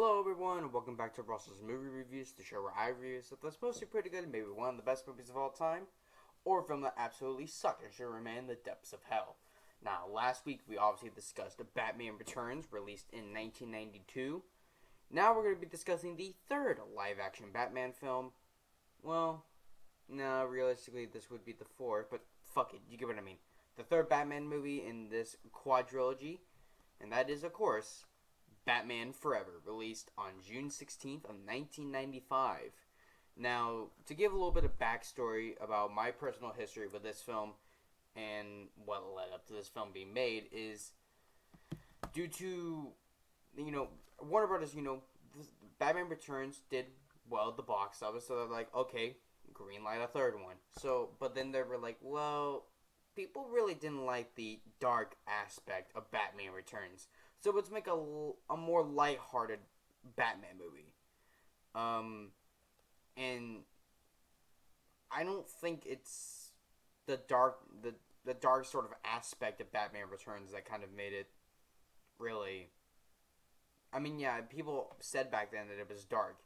Hello everyone, and welcome back to Russell's Movie Reviews, the show where I review stuff that's mostly pretty good, maybe one of the best movies of all time, or a film that absolutely sucked and should remain in the depths of hell. Now, last week we obviously discussed Batman Returns, released in 1992. Now we're going to be discussing the third live-action Batman film. Well, no, realistically this would be the fourth, but fuck it, you get what I mean. The third Batman movie in this quadrilogy, and that is, of course, Batman Forever, released on June 16th of 1995. Now, to give a little bit of backstory about my personal history with this film and what led up to this film being made is due to, Warner Brothers, Batman Returns did well at the box office, so they're like, okay, greenlight a third one. So, but then they were like, well, people really didn't like the dark aspect of Batman Returns. So let's make a more lighthearted Batman movie. And I don't think it's the dark sort of aspect of Batman Returns that kind of made it really. I mean, yeah, people said back then that it was dark.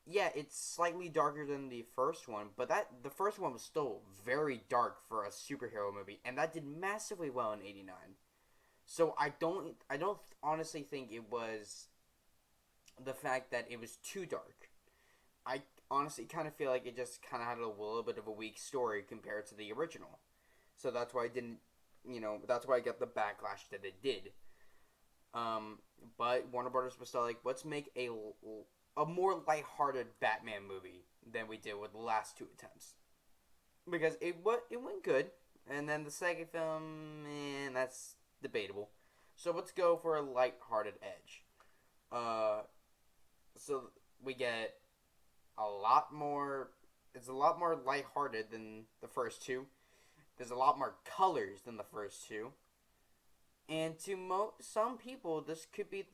Yeah, it's slightly darker than the first one, but the first one was still very dark for a superhero movie, and that did massively well in '89. So I don't honestly think it was the fact that it was too dark. I honestly kind of feel like it just kind of had a little bit of a weak story compared to the original. So that's why that's why I got the backlash that it did. But Warner Brothers was still like, let's make a more lighthearted Batman movie than we did with the last two attempts. Because it went good. And then the second film, man, that's debatable. So let's go for a lighthearted edge. So we get a lot more. It's a lot more lighthearted than the first two. There's a lot more colors than the first two. And to some people, this could be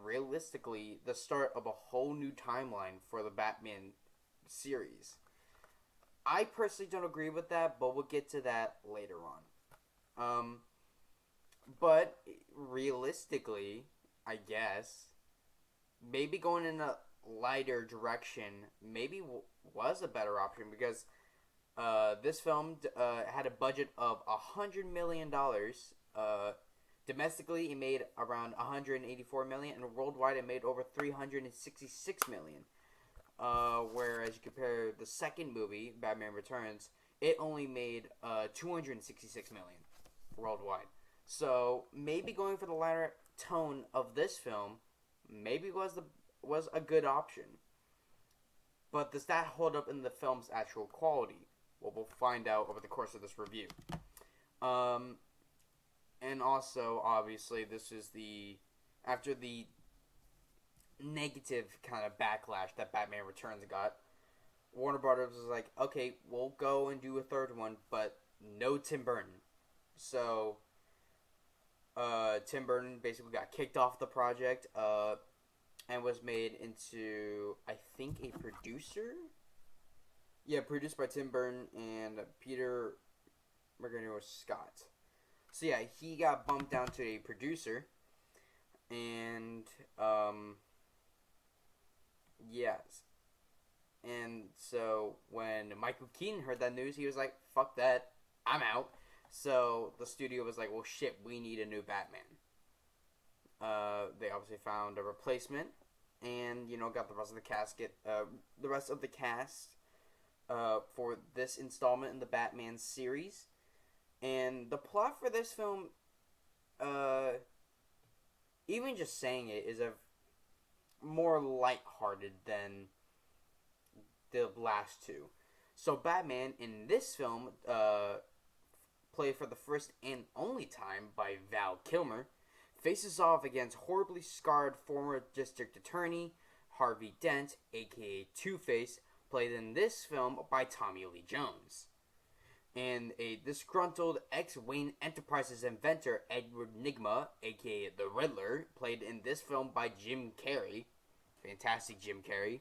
realistically the start of a whole new timeline for the Batman series. I personally don't agree with that, but we'll get to that later on. But realistically, I guess, maybe going in a lighter direction maybe was a better option because this film had a budget of $100 million. Domestically, it made around $184 million, and worldwide, it made over $366 million. Whereas you compare the second movie, Batman Returns, it only made $266 million worldwide. So maybe going for the lighter tone of this film maybe was a good option. But does that hold up in the film's actual quality? Well, we'll find out over the course of this review. And also, obviously, this is after the negative kind of backlash that Batman Returns got, Warner Brothers was like, okay, we'll go and do a third one, but no Tim Burton. So Tim Burton basically got kicked off the project and was made into, I think, a producer? Yeah, produced by Tim Burton and Peter Scott. So yeah, he got bumped down to a producer. And, yes. And so when Michael Keaton heard that news, he was like, fuck that, I'm out. So the studio was like, well, shit, we need a new Batman. They obviously found a replacement, and got the rest of the cast for this installment in the Batman series. And the plot for this film, even just saying it, is a more lighthearted than the last two. So Batman in this film, played for the first and only time by Val Kilmer, faces off against horribly scarred former district attorney Harvey Dent, aka TwoFace, played in this film by Tommy Lee Jones, and a disgruntled ex-Wayne Enterprises inventor Edward Nygma, aka the Riddler, played in this film by Jim Carrey, fantastic Jim Carrey,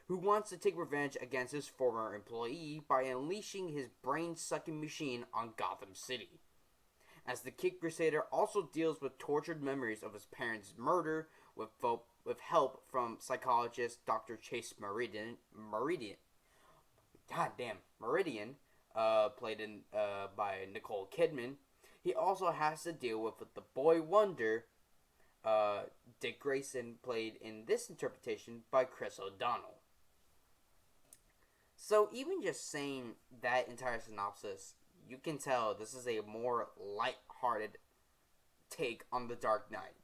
who wants to take revenge against his former employee by unleashing his brain-sucking machine on Gotham City. As the Kid Crusader also deals with tortured memories of his parents' murder with with help from psychologist Dr. Chase Meridian, played by Nicole Kidman. He also has to deal with the boy wonder, Dick Grayson, played in this interpretation by Chris O'Donnell. So even just saying that entire synopsis, you can tell this is a more light-hearted take on The Dark Knight.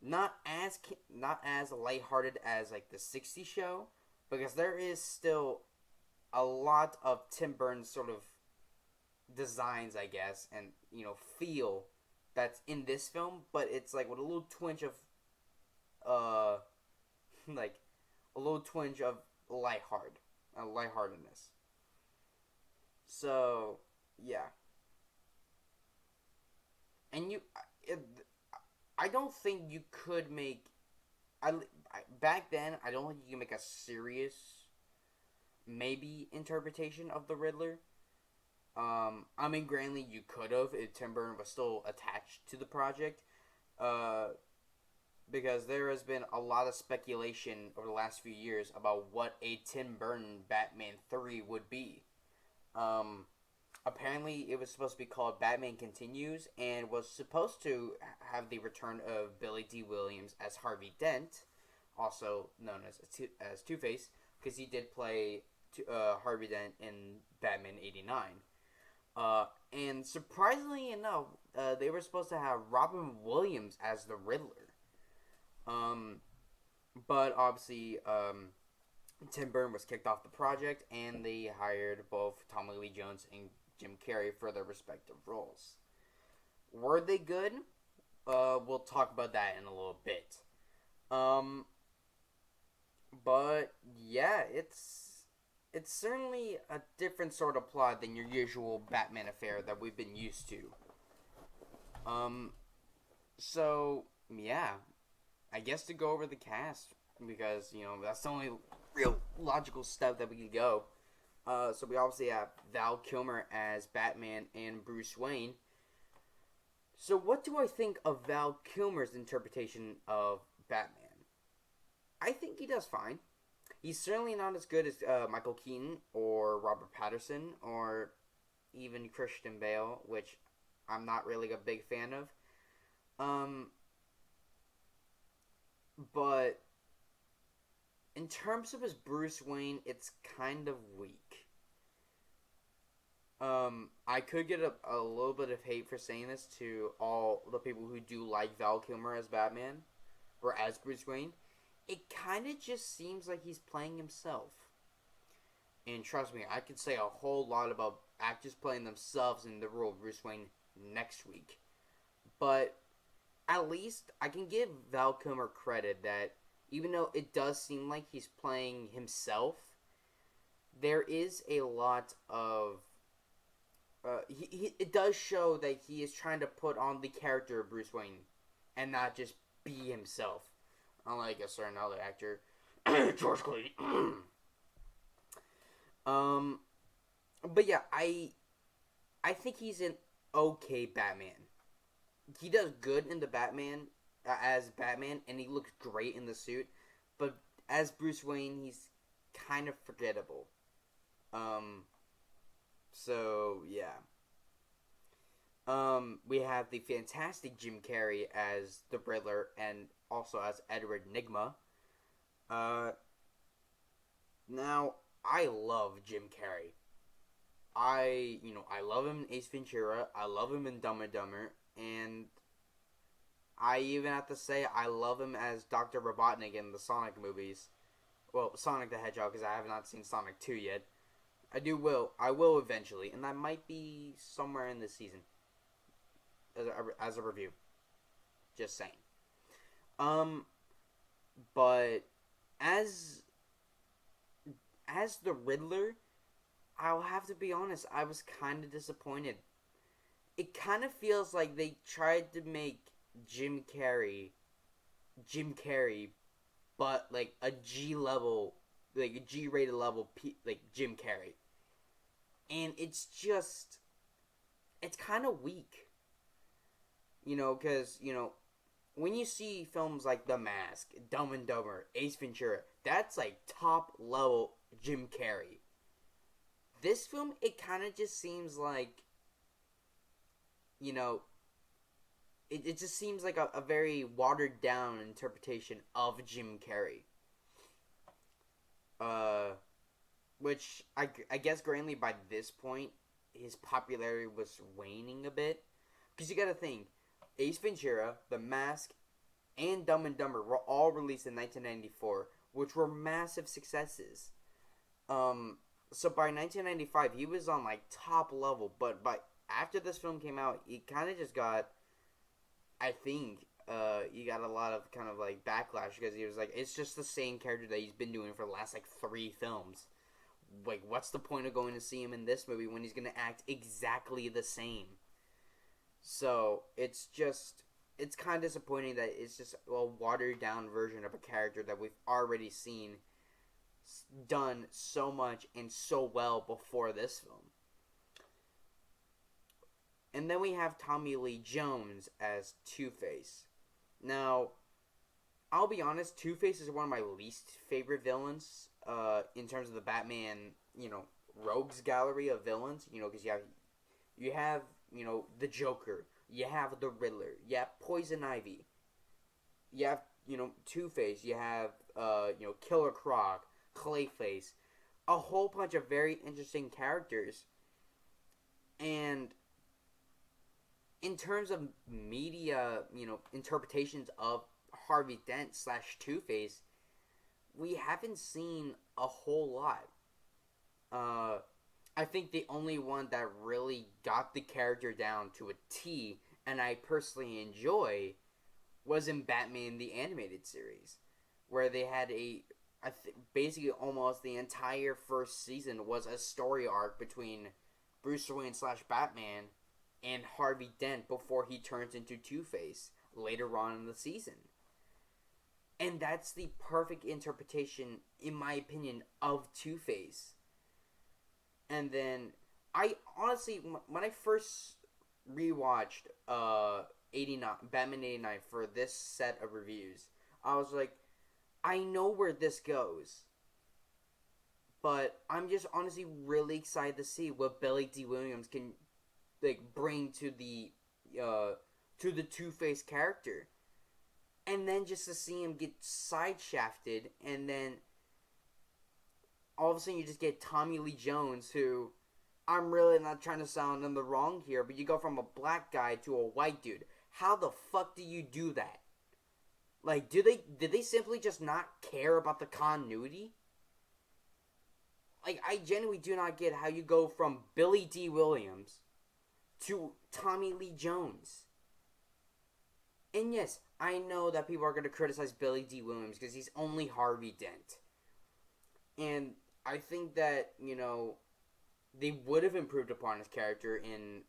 Not as lighthearted as like the '60s show, because there is still a lot of Tim Burton sort of designs, I guess, and feel that's in this film, but it's like with a little twinge of like a little twinge of lightheartedness. So yeah, and I don't think you could make. Back then, I don't think you can make a serious, maybe, interpretation of the Riddler. I mean, granted, you could have if Tim Burton was still attached to the project, because there has been a lot of speculation over the last few years about what a Tim Burton Batman 3 would be. Apparently, it was supposed to be called Batman Continues, and was supposed to have the return of Billy D. Williams as Harvey Dent, also known as TwoFace, because he did play Harvey Dent in Batman '89. And surprisingly enough, they were supposed to have Robin Williams as the Riddler. But obviously, Tim Burton was kicked off the project, and they hired both Tommy Lee Jones and Jim Carrey for their respective roles. Were they good? We'll talk about that in a little bit. But yeah, it's certainly a different sort of plot than your usual Batman affair that we've been used to. So yeah, I guess to go over the cast, because that's the only real logical step that we can go. So we obviously have Val Kilmer as Batman and Bruce Wayne. So what do I think of Val Kilmer's interpretation of Batman? I think he does fine. He's certainly not as good as Michael Keaton or Robert Pattinson or even Christian Bale, which I'm not really a big fan of. But in terms of his Bruce Wayne, it's kind of weak. I could get a little bit of hate for saying this to all the people who do like Val Kilmer as Batman, or as Bruce Wayne. It kind of just seems like he's playing himself. And trust me, I could say a whole lot about actors playing themselves in the role of Bruce Wayne next week. But at least I can give Val Kilmer credit that even though it does seem like he's playing himself, there is a lot of... it does show that he is trying to put on the character of Bruce Wayne and not just be himself. Unlike a certain other actor, George Clooney. But yeah, I think he's an okay Batman. He does good in the Batman as Batman, and he looks great in the suit. But as Bruce Wayne, he's kind of forgettable. So yeah. We have the fantastic Jim Carrey as the Riddler and also as Edward Nygma. Now, I love Jim Carrey. I love him in Ace Ventura. I love him in Dumb and Dumber. And I even have to say I love him as Dr. Robotnik in the Sonic movies. Well, Sonic the Hedgehog, because I have not seen Sonic 2 yet. I will eventually, and that might be somewhere in this season. As a review. Just saying. But as the Riddler, I'll have to be honest, I was kind of disappointed. It kind of feels like they tried to make Jim Carrey, but like a G level, like a G-rated level, like Jim Carrey. And it's kind of weak. Because, when you see films like The Mask, Dumb and Dumber, Ace Ventura, that's like top level Jim Carrey. This film, it kind of just seems like, you know, it just seems like a very watered down interpretation of Jim Carrey. Which I guess Grantley by this point, his popularity was waning a bit. Because you gotta think, Ace Ventura, The Mask, and Dumb and Dumber were all released in 1994, which were massive successes. So by 1995, he was on like top level, but after this film came out, he kind of just got, I think, he got a lot of kind of like backlash because he was like, it's just the same character that he's been doing for the last like 3 films. Like, what's the point of going to see him in this movie when he's gonna act exactly the same? So it's kind of disappointing that it's just a watered down version of a character that we've already seen done so much and so well before this film. And then we have Tommy Lee Jones as Two-Face. Now, I'll be honest, Two-Face is one of my least favorite villains in terms of the Batman, rogues gallery of villains. Because you have the Joker, you have the Riddler, you have Poison Ivy, you have Two-Face, you have Killer Croc, Clayface, a whole bunch of very interesting characters. And in terms of media, interpretations of Harvey Dent / Two-Face, we haven't seen a whole lot. I think the only one that really got the character down to a T, and I personally enjoy, was in Batman the Animated Series, where they had basically almost the entire first season was a story arc between Bruce Wayne / Batman and Harvey Dent before he turns into Two-Face later on in the season. And that's the perfect interpretation, in my opinion, of Two-Face. And then, I honestly, when I first rewatched Batman 89 for this set of reviews, I was like, I know where this goes. But I'm just honestly really excited to see what Billy D. Williams can bring to the Two-Face character. And then just to see him get side-shafted, and then all of a sudden you just get Tommy Lee Jones, who, I'm really not trying to sound in the wrong here, but you go from a black guy to a white dude. How the fuck do you do that? Like, did they simply just not care about the continuity? Like, I genuinely do not get how you go from Billy D. Williams to Tommy Lee Jones. And yes, I know that people are going to criticize Billy D. Williams because he's only Harvey Dent. And I think that, they would have improved upon his character in...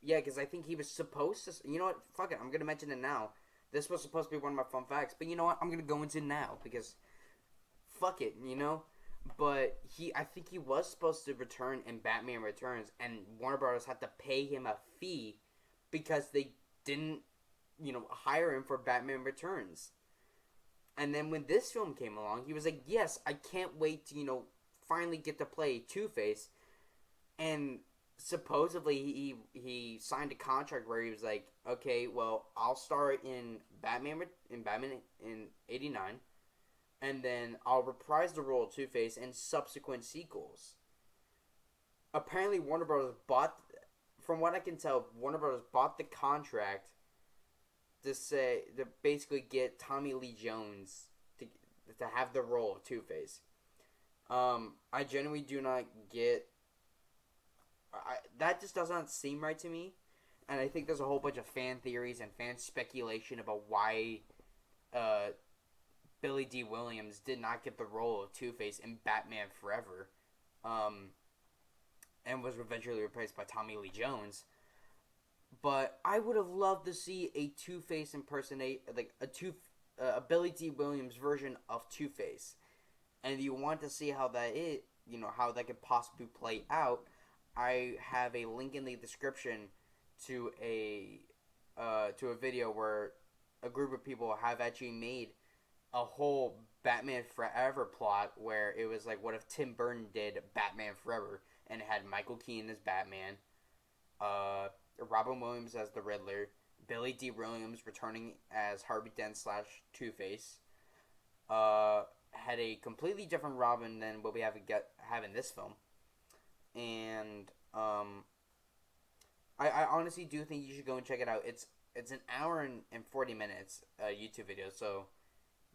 Yeah, because I think he was supposed to... You know what? Fuck it. I'm going to mention it now. This was supposed to be one of my fun facts. But you know what? I'm going to go into it now because... Fuck it, But I think he was supposed to return in Batman Returns, and Warner Brothers had to pay him a fee because they didn't, hire him for Batman Returns. And then when this film came along, he was like, yes, I can't wait to, finally get to play Two-Face. And supposedly he signed a contract where he was like, okay, well, I'll start in Batman in 89. And then I'll reprise the role of Two-Face in subsequent sequels. Apparently, Warner Brothers from what I can tell, Warner Brothers bought the contract to basically get Tommy Lee Jones to have the role of Two-Face. I genuinely do not get... that just does not seem right to me. And I think there's a whole bunch of fan theories and fan speculation about why... Billy D. Williams did not get the role of Two-Face in Batman Forever, and was eventually replaced by Tommy Lee Jones. But I would have loved to see a Two-Face a Billy D. Williams version of Two-Face. And you want to see how that how that could possibly play out. I have a link in the description to a video where a group of people have actually made a whole Batman Forever plot where it was like, what if Tim Burton did Batman Forever, and it had Michael Keaton as Batman, Robin Williams as the Riddler, Billy D. Williams returning as Harvey Dent / TwoFace, had a completely different Robin than what we have in this film, and I honestly do think you should go and check it out. It's an hour and 40 minutes YouTube video, so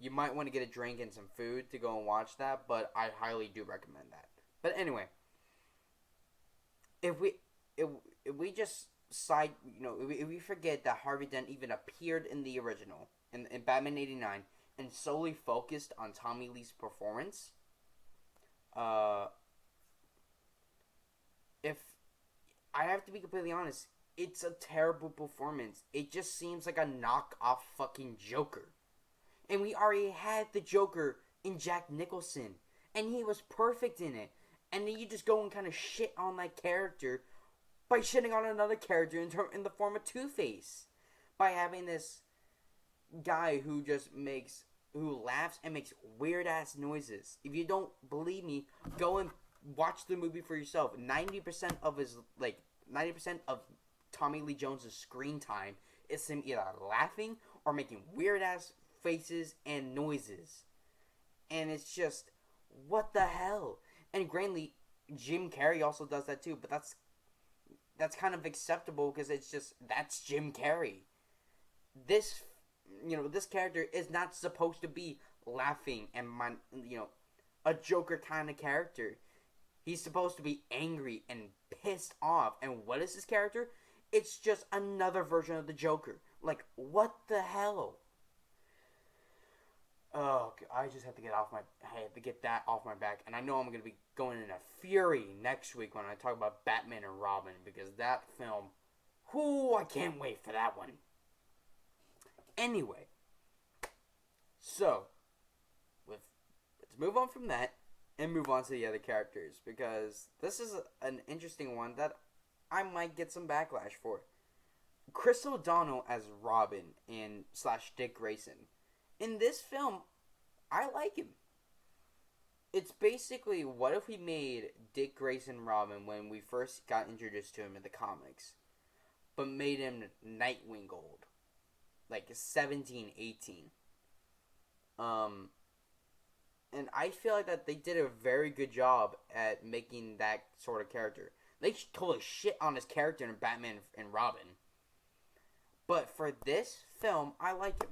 you might want to get a drink and some food to go and watch that, but I highly do recommend that. But anyway, if we just if we forget that Harvey Dent even appeared in the original in Batman '89 and solely focused on Tommy Lee's performance, if I have to be completely honest, it's a terrible performance. It just seems like a knockoff fucking Joker. And we already had the Joker in Jack Nicholson, and he was perfect in it. And then you just go and kind of shit on that character by shitting on another character in the form of TwoFace. By having this guy who laughs and makes weird ass noises. If you don't believe me, go and watch the movie for yourself. 90% of Tommy Lee Jones' screen time is him either laughing or making weird ass faces and noises. And it's just, what the hell? And granted, Jim Carrey also does that too, but that's kind of acceptable because it's just, that's Jim Carrey. This character is not supposed to be laughing and a Joker kind of character. He's supposed to be angry and pissed off. And what is this character? It's just another version of the Joker. Like, what the hell? Oh, I just have to get that off my back. And I know I'm going to be going in a fury next week when I talk about Batman and Robin, because that film, I can't wait for that one. Anyway, so let's move on from that and move on to the other characters, because this is an interesting one that I might get some backlash for. Chris O'Donnell as Robin / Dick Grayson. In this film, I like him. It's basically, what if we made Dick Grayson Robin when we first got introduced to him in the comics, but made him Nightwing Gold, like 17, 18. And I feel like that they did a very good job at making that sort of character. They totally shit on his character in Batman and Robin. But for this film, I like him.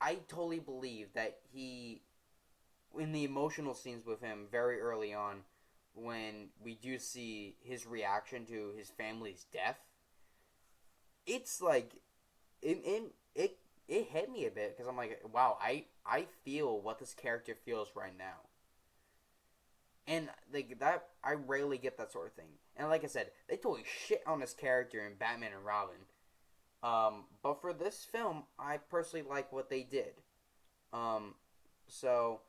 I totally believe that in the emotional scenes with him very early on, when we do see his reaction to his family's death, it's like, it hit me a bit, because I'm like, wow, I feel what this character feels right now. And like that, I rarely get that sort of thing. And like I said, they totally shit on this character in Batman and Robin. But for this film, I personally like what they did. So,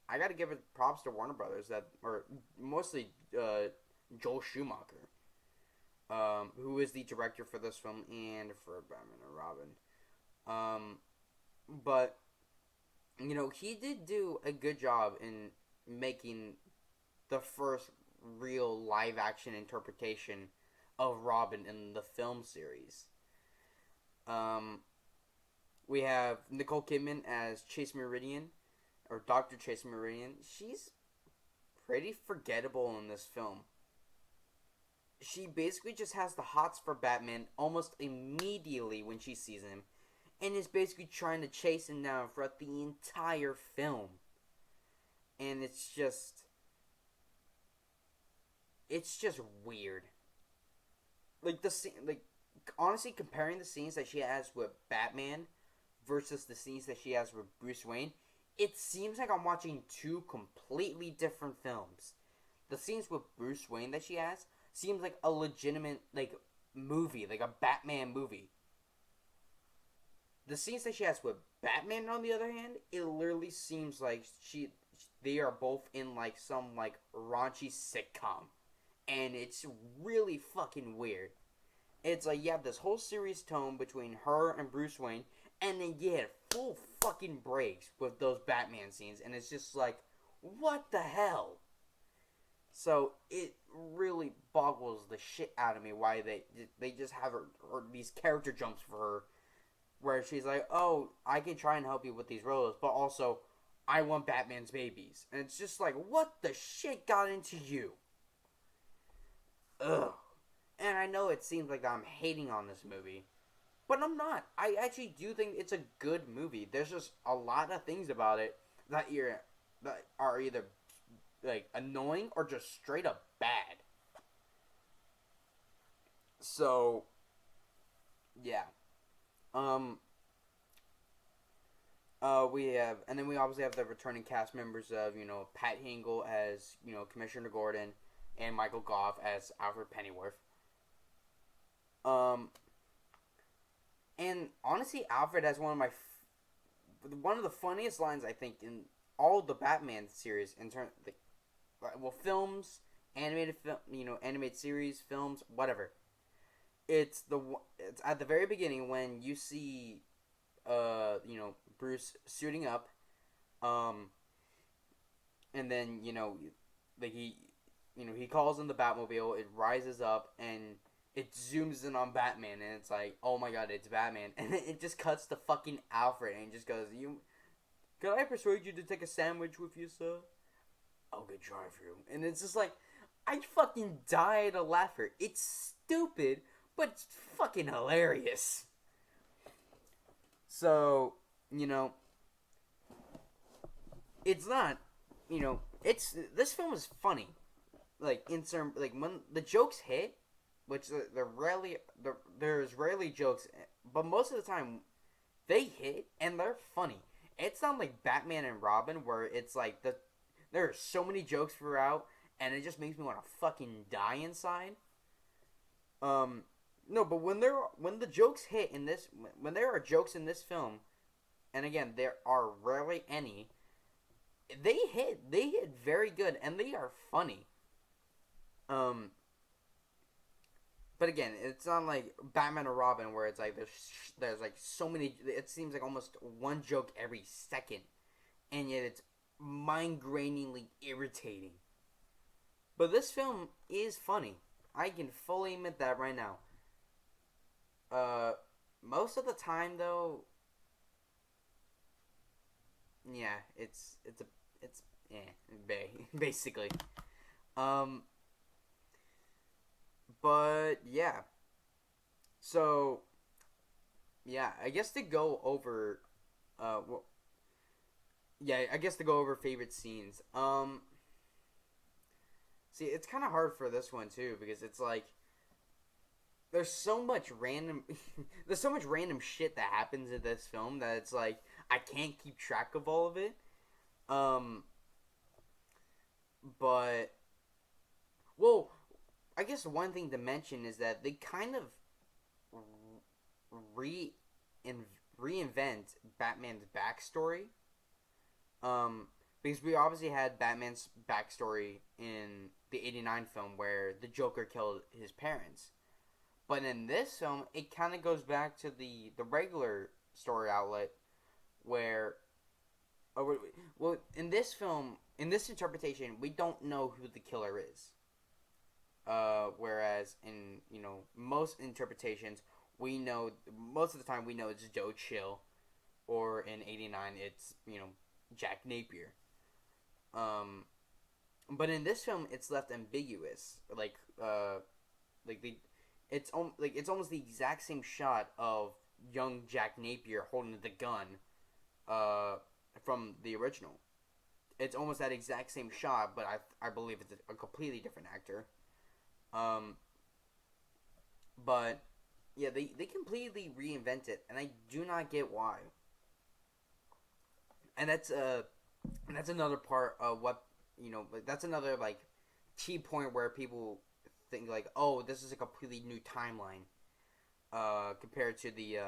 I gotta give it props to Warner Brothers, or mostly Joel Schumacher, who is the director for this film and for Batman and Robin. But he did do a good job in making the first real live action interpretation of Robin in the film series. We have Nicole Kidman as Chase Meridian, or Dr. Chase Meridian. She's pretty forgettable in this film. She basically just has the hots for Batman almost immediately when she sees him, and is basically trying to chase him down throughout the entire film. And it's just weird. Like honestly, comparing the scenes that she has with Batman versus the scenes that she has with Bruce Wayne, it seems like I'm watching two completely different films. The scenes with Bruce Wayne that she has seems like a legitimate movie, like a Batman movie. The scenes that she has with Batman, on the other hand, it literally seems like they are both in some raunchy sitcom. And it's really fucking weird. It's like you have this whole serious tone between her and Bruce Wayne, and then you hit full fucking breaks with those Batman scenes, and it's just like, what the hell? So it really boggles the shit out of me why they just have her, or these character jumps for her, where she's like, oh, I can try and help you with these roles, but also I want Batman's babies, and it's just like, what the shit got into you? Ugh. And I know it seems like I'm hating on this movie, but I'm not. I actually do think it's a good movie. There's just a lot of things about it that are either like annoying or just straight up bad. So yeah. Um we have, and then we obviously have the returning cast members of, Pat Hingle as, Commissioner Gordon, and Michael Goff as Alfred Pennyworth. Um and honestly, Alfred has one of the funniest lines I think in all the Batman series in terms, films, animated film, animated series, films, whatever. It's at the very beginning when you see, Bruce suiting up, um, and then like he calls in the Batmobile. It rises up and it zooms in on Batman, and it's like, oh my god, it's Batman, and it just cuts to fucking Alfred, and he just goes, could I persuade you to take a sandwich with you, sir? I'll get drive-through. And it's just like, I fucking died of laughter. It's stupid, but it's fucking hilarious. So, it's not, this film is funny. Like, in some, like, when the jokes hit, which there's rarely jokes, but most of the time, they hit, and they're funny. It's not like Batman and Robin, where it's like, there are so many jokes throughout, and it just makes me want to fucking die inside. No, but when the jokes hit when there are jokes in this film, and again, there are rarely any, they hit very good, and they are funny. But again, it's not like Batman or Robin, where it's like there's like so many. It seems like almost one joke every second, and yet it's mind-grainingly irritating. But this film is funny. I can fully admit that right now. Most of the time though, yeah, it's basically. Um, but yeah. So yeah, I guess to go over, well, yeah, I guess to go over favorite scenes. See, it's kind of hard for this one too, because it's like there's so much random there's so much random shit that happens in this film that it's like I can't keep track of all of it. Um, but well, I guess one thing to mention is that they kind of re reinvent Batman's backstory. Because we obviously had Batman's backstory in the '89 film where the Joker killed his parents, but in this film, it kind of goes back to the regular story outlet where, well, in this film, in this interpretation, we don't know who the killer is. Whereas in most interpretations, we know most of the time we know it's Joe Chill, or in '89 it's Jack Napier. Um, but in this film, it's left ambiguous. Like it's almost the exact same shot of young Jack Napier holding the gun, from the original. It's almost that exact same shot, but I believe it's a completely different actor. Um, but yeah, they completely reinvent it, and I do not get why. And that's another part of what that's another like key point where people think like, oh, this is a completely new timeline, compared to the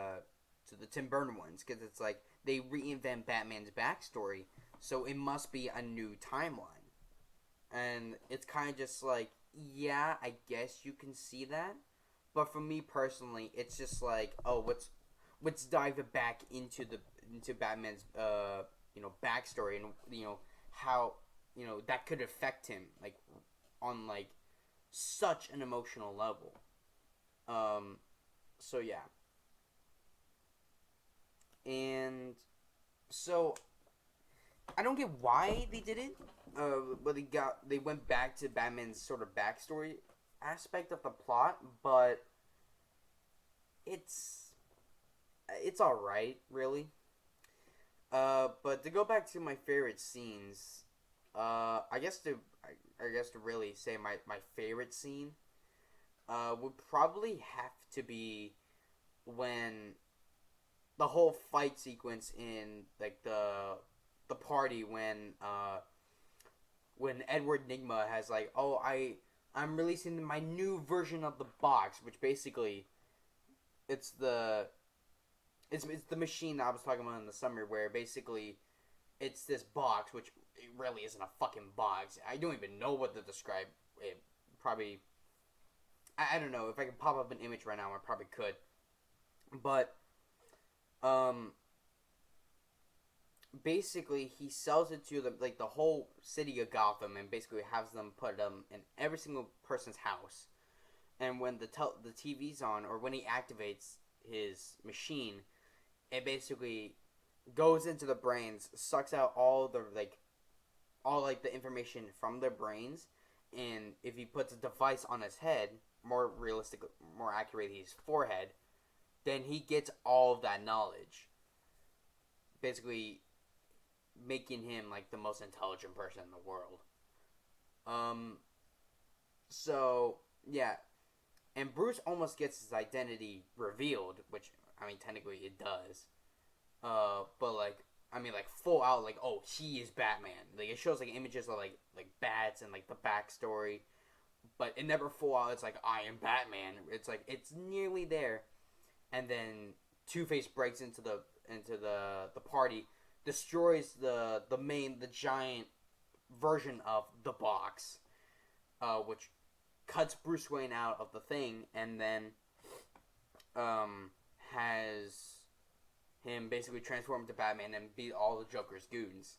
Tim Burton ones, because it's like they reinvent Batman's backstory, so it must be a new timeline, and it's kind of just like, yeah, I guess you can see that, But for me personally, it's just like, oh, let's dive back into Batman's backstory, and how that could affect him, like, on like such an emotional level. So yeah, and so I don't get why they did it. But they went back to Batman's sort of backstory aspect of the plot, but it's it's all right, really. But to go back to my favorite scenes, I guess to really say my favorite scene, would probably have to be when the whole fight sequence in like the party when Edward Nygma has like, oh, I'm releasing my new version of the box, which basically it's the it's the machine that I was talking about in the summer, where basically it's this box, which it really isn't a fucking box. I don't even know what to describe it. Probably, I don't know if I could pop up an image right now. I probably could, but um, basically he sells it to the whole city of Gotham, and basically has them put them in every single person's house. And when the TV's on, or when he activates his machine, it basically goes into the brains, sucks out all the information from their brains, and if he puts a device on his head, more realistic, more accurately, his forehead, then he gets all of that knowledge. Basically, making him like the most intelligent person in the world. Um. So yeah, and Bruce almost gets his identity revealed, which I mean technically it does. But like I mean like full out like, oh, he is Batman. Like it shows like images of like bats and like the backstory, but it never full out. It's like, I am Batman. It's like it's nearly there, and then TwoFace breaks into the party, destroys the giant version of the box, which cuts Bruce Wayne out of the thing, and then has him basically transform into Batman and beat all the Joker's goons.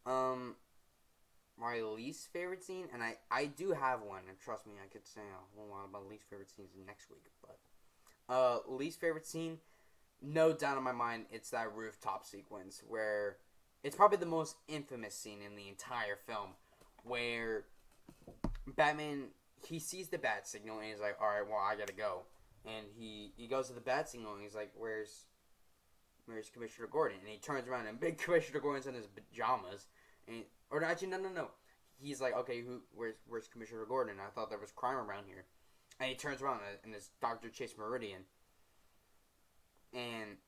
Um, my least favorite scene, and I do have one, and trust me, I could say a whole lot about least favorite scenes next week, but least favorite scene, no doubt in my mind, it's that rooftop sequence where it's probably the most infamous scene in the entire film, where Batman, he sees the bat signal and he's like, all right, well, I gotta go. And he goes to the bat signal and he's like, where's Commissioner Gordon? And he turns around and big Commissioner Gordon's in his pajamas. Or actually, no. He's like, okay, where's Commissioner Gordon? I thought there was crime around here. And he turns around and it's Dr. Chase Meridian. And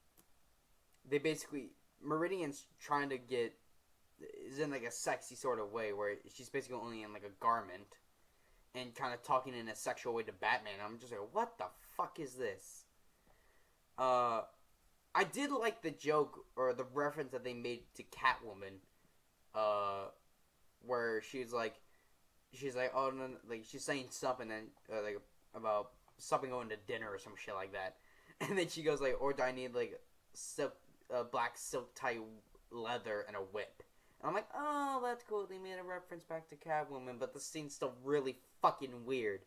they basically, Meridian's trying to is in like a sexy sort of way where she's basically only in like a garment and kind of talking in a sexual way to Batman. I'm just like, what the fuck is this? I did like the joke or the reference that they made to Catwoman, where she's like, oh no, like she's saying something and like about something going to dinner or some shit like that, and then she goes like, or do I need like black silk tie leather and a whip? And I'm like, oh, that's cool. They made a reference back to Catwoman, but the scene's still really fucking weird.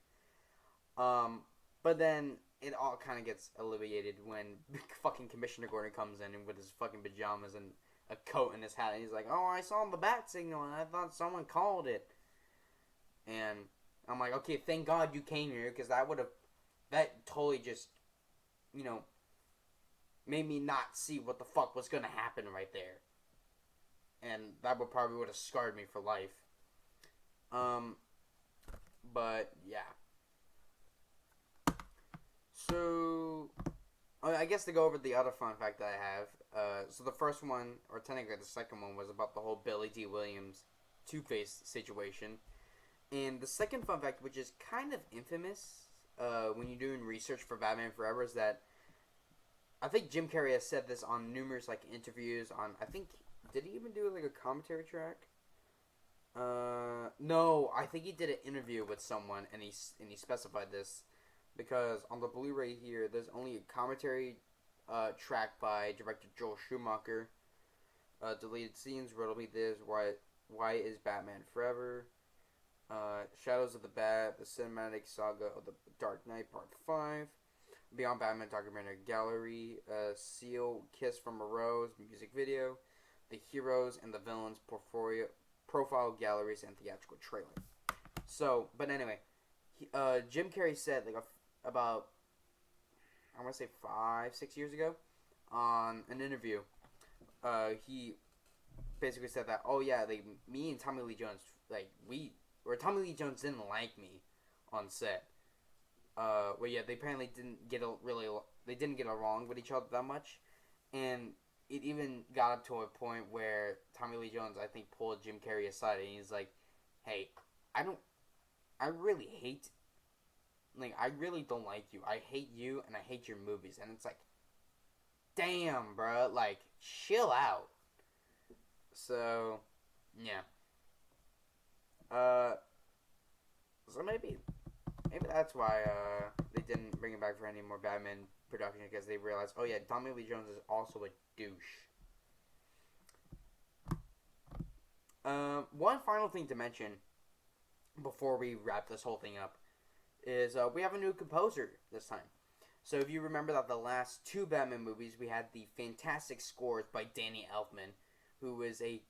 But then it all kind of gets alleviated when fucking Commissioner Gordon comes in and with his fucking pajamas and a coat and his hat, and he's like, oh, I saw the bat signal and I thought someone called it. And I'm like, okay, thank God you came here, because that totally just, made me not see what the fuck was gonna happen right there. And that would have scarred me for life. But yeah. So, I guess to go over the other fun fact that I have. So the first one, or technically the second one, was about the whole Billy D. Williams TwoFace situation. And the second fun fact, which is kind of infamous, when you're doing research for Batman Forever, is that I think Jim Carrey has said this on numerous like interviews. Did he even do like a commentary track? No, I think he did an interview with someone, and he specified this because on the Blu-ray here, there's only a commentary track by director Joel Schumacher. Deleted scenes, Riddle Me This, Why is Batman Forever? Shadows of the Bat, the cinematic saga of the Dark Knight, Part 5. Beyond Batman documentary gallery, Seal, Kiss from a Rose, music video, the heroes and the villains profile galleries and theatrical trailer. So, but anyway, Jim Carrey said about I want to say 5-6 years ago on an interview, he basically said that me and Tommy Lee Jones Tommy Lee Jones didn't like me on set. They apparently didn't get along with each other that much, and it even got up to a point where Tommy Lee Jones, I think, pulled Jim Carrey aside, and he's like, "Hey, I really don't like you. I hate you, and I hate your movies." And it's like, damn, bro, like, chill out. So, yeah. So maybe that's why they didn't bring him back for any more Batman production, because they realized, oh yeah, Tommy Lee Jones is also a douche. One final thing to mention before we wrap this whole thing up is we have a new composer this time. So if you remember that the last two Batman movies, we had the fantastic scores by Danny Elfman, who is a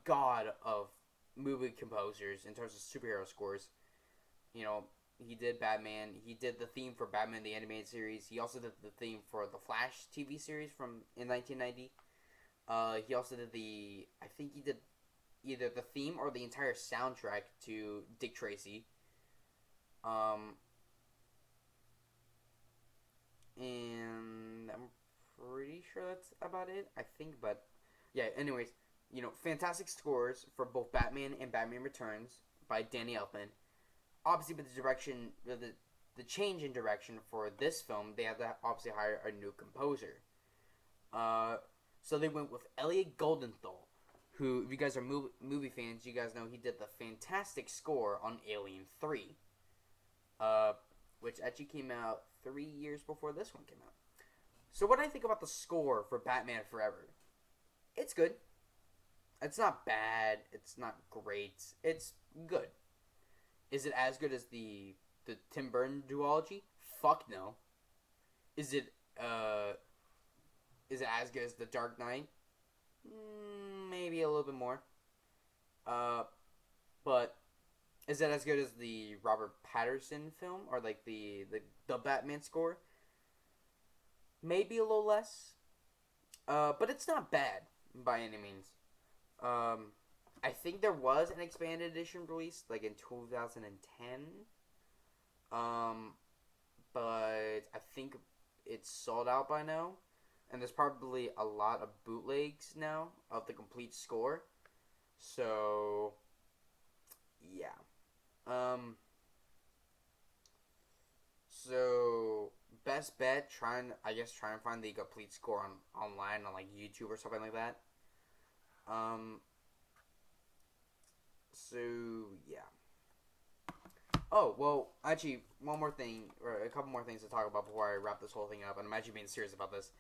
god of movie composers in terms of superhero scores. He did Batman. He did the theme for Batman the Animated Series. He also did the theme for the Flash TV series in 1990. He also did I think he did either the theme or the entire soundtrack to Dick Tracy. And I'm pretty sure that's about it, I think. But yeah, anyways, fantastic scores for both Batman and Batman Returns by Danny Elfman. Obviously, with the direction, the change in direction for this film, they had to obviously hire a new composer. So they went with Elliot Goldenthal, who, if you guys are movie fans, you guys know he did the fantastic score on Alien 3, which actually came out 3 years before this one came out. So what do I think about the score for Batman Forever? It's good. It's not bad. It's not great. It's good. Is it as good as the Tim Burton duology? Fuck no. Is it as good as The Dark Knight? Maybe a little bit more. But is it as good as the Robert Pattinson film or like the Batman score? Maybe a little less. But it's not bad by any means. I think there was an expanded edition released like in 2010. But I think it's sold out by now. And there's probably a lot of bootlegs now of the complete score. So, yeah. So, best bet, try and find the complete score online on like YouTube or something like that. So, yeah. Oh, well, actually, one more thing, or a couple more things to talk about before I wrap this whole thing up, and I'm actually being serious about this,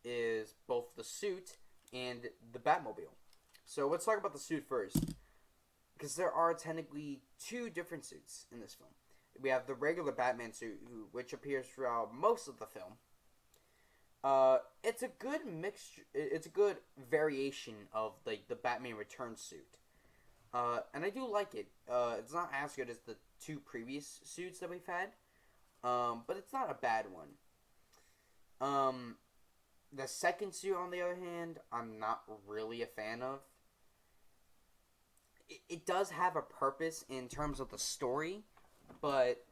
is both the suit and the Batmobile. So let's talk about the suit first, because there are technically two different suits in this film. We have the regular Batman suit, which appears throughout most of the film. It's a good mixture. It's a good variation of like the Batman Returns suit, and I do like it. It's not as good as the two previous suits that we've had, but it's not a bad one. The second suit, on the other hand, I'm not really a fan of. It does have a purpose in terms of the story, but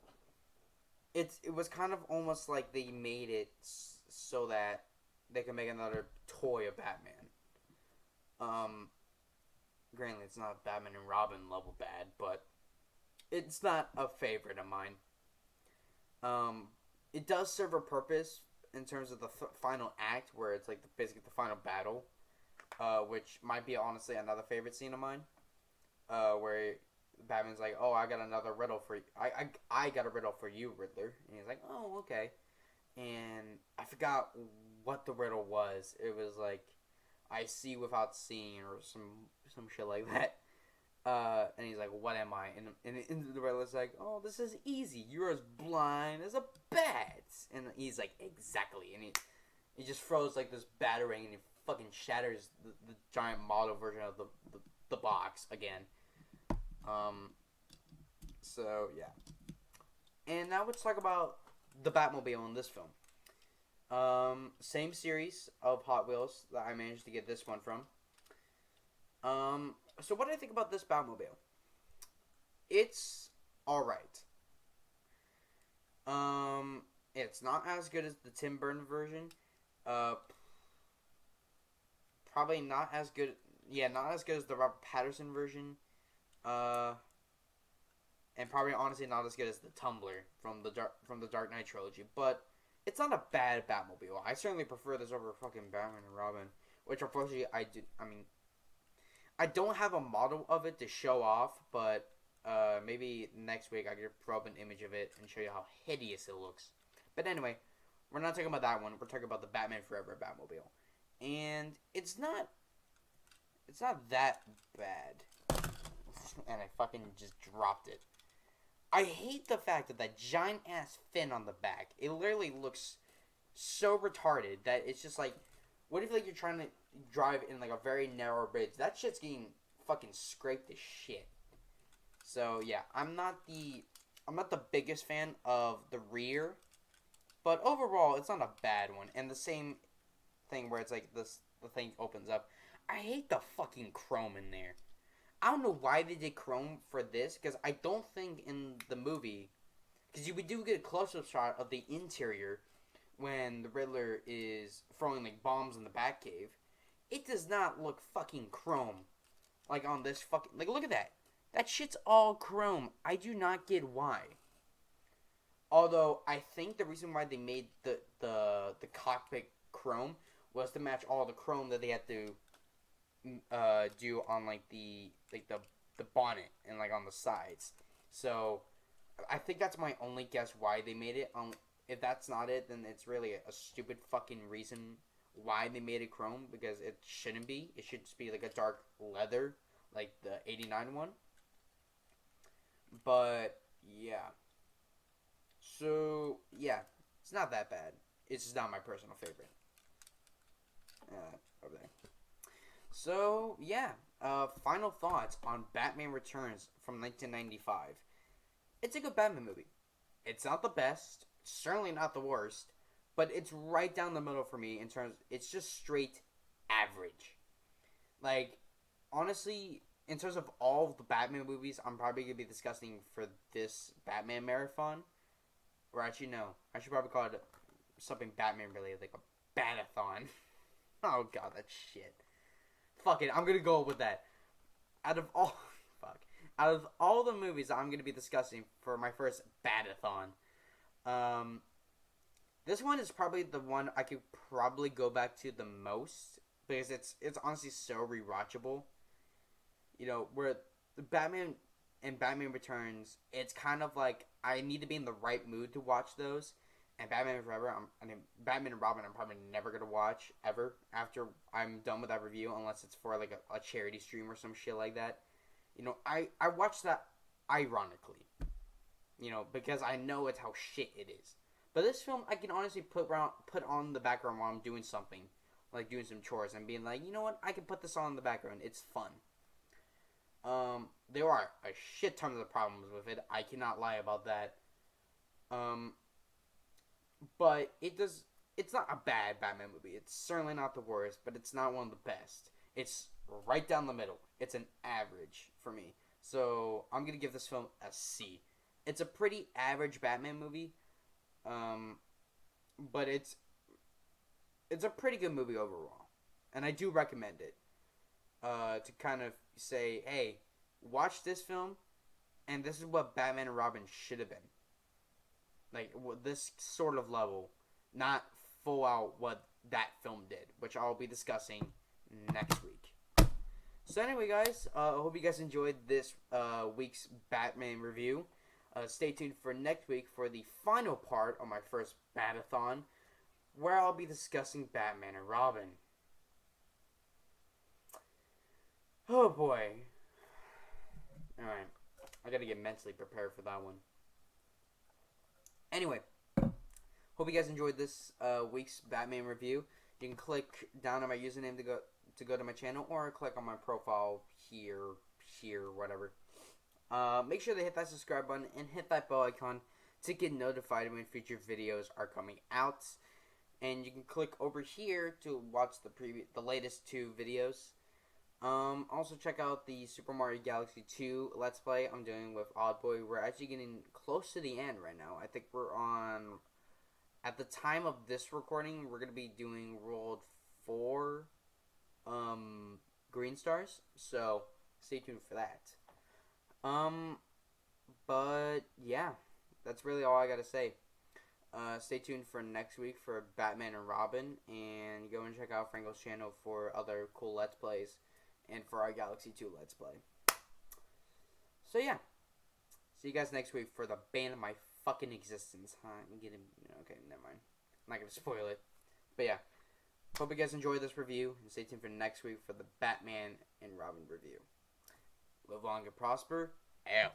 it was kind of almost like they made it so that they can make another toy of Batman. Granted, it's not Batman and Robin level bad, but it's not a favorite of mine. It does serve a purpose in terms of the final act, where it's like basically the final battle, which might be honestly another favorite scene of mine. where Batman's like, "Oh, I got another riddle for you. I got a riddle for you, Riddler." And he's like, "Oh, okay." And I forgot what the riddle was. It was like, "I see without seeing," or some shit like that. And he's like, "What am I?" And the Riddler's like, "Oh, this is easy. You're as blind as a bat." And he's like, "Exactly." And he just throws like this battering, and he fucking shatters the giant model version of the box again. So yeah. And now let's talk about the Batmobile in this film. Same series of Hot Wheels that I managed to get this one from. So what do I think about this Batmobile? It's alright. It's not as good as the Tim Burton version. Probably not as good. Yeah, not as good as the Robert Pattinson version. And probably honestly not as good as the Tumbler from the Dark Knight trilogy. But it's not a bad Batmobile. I certainly prefer this over fucking Batman and Robin, which unfortunately I do. I mean, I don't have a model of it to show off, but maybe next week I could throw up an image of it and show you how hideous it looks. But anyway, we're not talking about that one. We're talking about the Batman Forever Batmobile, and it's not that bad. And I fucking just dropped it. I hate the fact that giant ass fin on the back. It literally looks so retarded that it's just like, what if like you're trying to drive in like a very narrow bridge? That shit's getting fucking scraped to shit. So yeah, I'm not the biggest fan of the rear, but overall it's not a bad one. And the same thing where it's like the thing opens up. I hate the fucking chrome in there. I don't know why they did chrome for this, because I don't think in the movie, because we do get a close-up shot of the interior when the Riddler is throwing like bombs in the Batcave. It does not look fucking chrome, like on this fucking, like look at that. That shit's all chrome. I do not get why. Although I think the reason why they made the cockpit chrome was to match all the chrome that they had to do on like the bonnet and like on the sides. So I think that's my only guess why they made it. If that's not it, then it's really a stupid fucking reason why they made it chrome, because it shouldn't be. It should just be like a dark leather, like the 89 one. But yeah. So yeah, it's not that bad. It's just not my personal favorite. Over there. So yeah, final thoughts on Batman Returns from 1995. It's a good Batman movie. It's not the best, certainly not the worst, but it's right down the middle for me in terms. It's just straight average. Like, honestly, in terms of all of the Batman movies, I'm probably gonna be discussing for this Batman marathon. Or actually, no, I should probably call it something Batman related, like a Batathon. Oh god, that shit. Fuck it, I'm gonna go with that. Out of all the movies I'm gonna be discussing for my first Batathon, this one is probably the one I could probably go back to the most, because it's honestly so rewatchable. You know, where the Batman and Batman Returns, it's kind of like I need to be in the right mood to watch those. And Batman Forever, Batman and Robin, I'm probably never gonna watch ever after I'm done with that review, unless it's for like a charity stream or some shit like that. You know, I watch that ironically, you know, because I know it's how shit it is. But this film, I can honestly put on the background while I'm doing something, like doing some chores, and being like, you know what, I can put this on in the background. It's fun. There are a shit ton of problems with it. I cannot lie about that. But it's not a bad Batman movie. It's certainly not the worst, but it's not one of the best. It's right down the middle. It's an average for me. So I'm gonna give this film a C. It's a pretty average Batman movie, but it's a pretty good movie overall, and I do recommend it. To kind of say, hey, watch this film, and this is what Batman and Robin should have been. Like, this sort of level, not full out what that film did, which I'll be discussing next week. So anyway, guys, I hope you guys enjoyed this week's Batman review. Stay tuned for next week for the final part of my first Batathon, where I'll be discussing Batman and Robin. Oh boy. Alright, I gotta get mentally prepared for that one. Anyway, hope you guys enjoyed this week's Batman review. You can click down on my username to go to my channel, or click on my profile here, whatever. Make sure to hit that subscribe button and hit that bell icon to get notified when future videos are coming out. And you can click over here to watch the latest 2 videos. Also check out the Super Mario Galaxy 2 Let's Play I'm doing with Oddboy. We're actually getting close to the end right now. I think we're on, at the time of this recording, we're going to be doing World 4 Green Stars. So, stay tuned for that. But yeah, that's really all I got to say. Stay tuned for next week for Batman and Robin, and go and check out Franco's channel for other cool Let's Plays, and for our Galaxy 2 Let's Play. So yeah, see you guys next week for the bane of my fucking existence. Okay, never mind. I'm not gonna spoil it. But yeah, hope you guys enjoyed this review, and stay tuned for next week for the Batman and Robin review. Live long and prosper. Out.